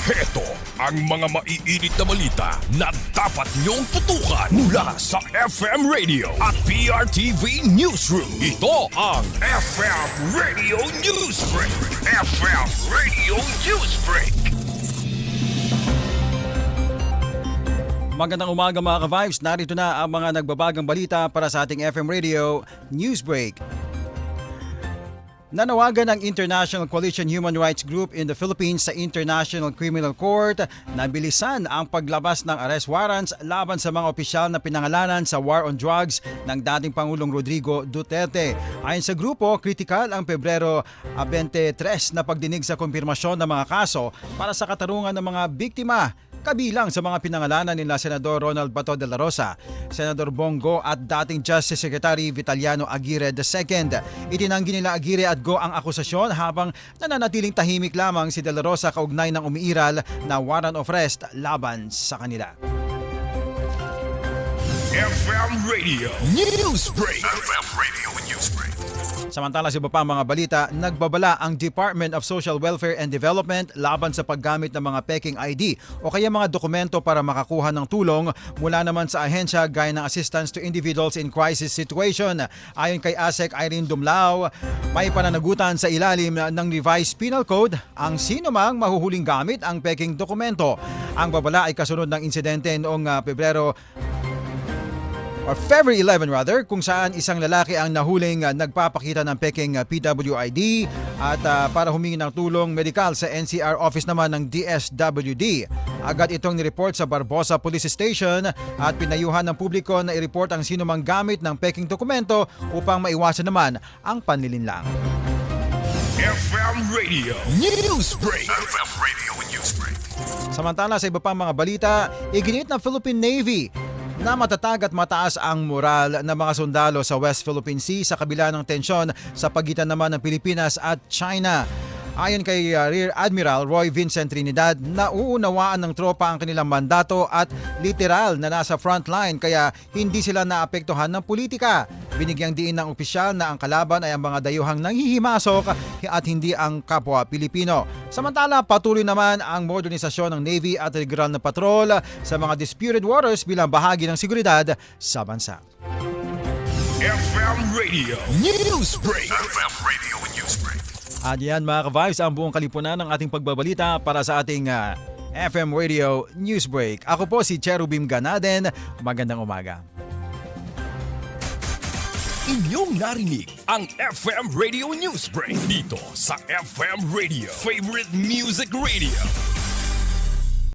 Heto ang mga maiinit na balita na dapat niyong tutukan mula sa FM Radio at PRTV Newsroom. Ito ang FM Radio Newsbreak. FM Radio Newsbreak. Magandang umaga mga ka-Vibes. Narito na ang mga nagbabagang balita para sa ating FM Radio Newsbreak. Nanawagan ng International Coalition Human Rights Group in the Philippines sa International Criminal Court na bilisan ang paglabas ng arrest warrants laban sa mga opisyal na pinangalanan sa war on drugs ng dating Pangulong Rodrigo Duterte. Ayon sa grupo, kritikal ang Pebrero 23 na pagdinig sa kumpirmasyon ng mga kaso para sa katarungan ng mga biktima, kabilang sa mga pinangalanan nila Senador Ronald Bato de la Rosa, Senador Bongo at dating Justice Secretary Vitaliano Aguirre II. Itinanggi nila Aguirre at Go ang akusasyon habang nananatiling tahimik lamang si de la Rosa kaugnay ng umiiral na warrant of arrest laban sa kanila. FM Radio Newsbreak. FM Radio Newsbreak. Samantala sa iba pa mga balita, nagbabala ang Department of Social Welfare and Development laban sa paggamit ng mga peking ID o kaya mga dokumento para makakuha ng tulong mula naman sa ahensya gaya ng Assistance to Individuals in Crisis Situation. Ayon kay ASEC Irene Dumlao, may pananagutan sa ilalim ng Revised Penal Code ang sino mang mahuhuling gamit ang peking dokumento. Ang babala ay kasunod ng insidente noong February 11 kung saan isang lalaki ang nahuling nagpapakita ng peking PWID at para humingi ng tulong medikal sa NCR office naman ng DSWD. Agad itong nireport sa Barbosa Police Station at pinayuhan ng publiko na i-report ang sino mang gamit ng peking dokumento upang maiwasan naman ang panlilinlang. FM Radio Newsbreak. FM Radio Newsbreak. Samantala sa iba pang mga balita, iginiit ng Philippine Navy na matatag at mataas ang moral ng mga sundalo sa West Philippine Sea sa kabila ng tensyon sa pagitan naman ng Pilipinas at China. Ayon kay Rear Admiral Roy Vincent Trinidad, nauunawaan ng tropa ang kanilang mandato at literal na nasa frontline kaya hindi sila naapektuhan ng politika. Binigyang diin ng opisyal na ang kalaban ay ang mga dayuhang nanghihimasok at hindi ang kapwa Pilipino. Samantala, patuloy naman ang modernisasyon ng Navy at regular na patrol sa mga disputed waters bilang bahagi ng seguridad sa bansa. FM Radio Newsbreak. FM Radio Newsbreak. At yan mga ka-Vibes, ang buong kalipunan ng ating pagbabalita para sa ating FM Radio Newsbreak. Ako po si Cherubim Ganaden. Magandang umaga. Inyong narinig ang FM Radio Newsbreak dito sa FM Radio, Favorite Music Radio.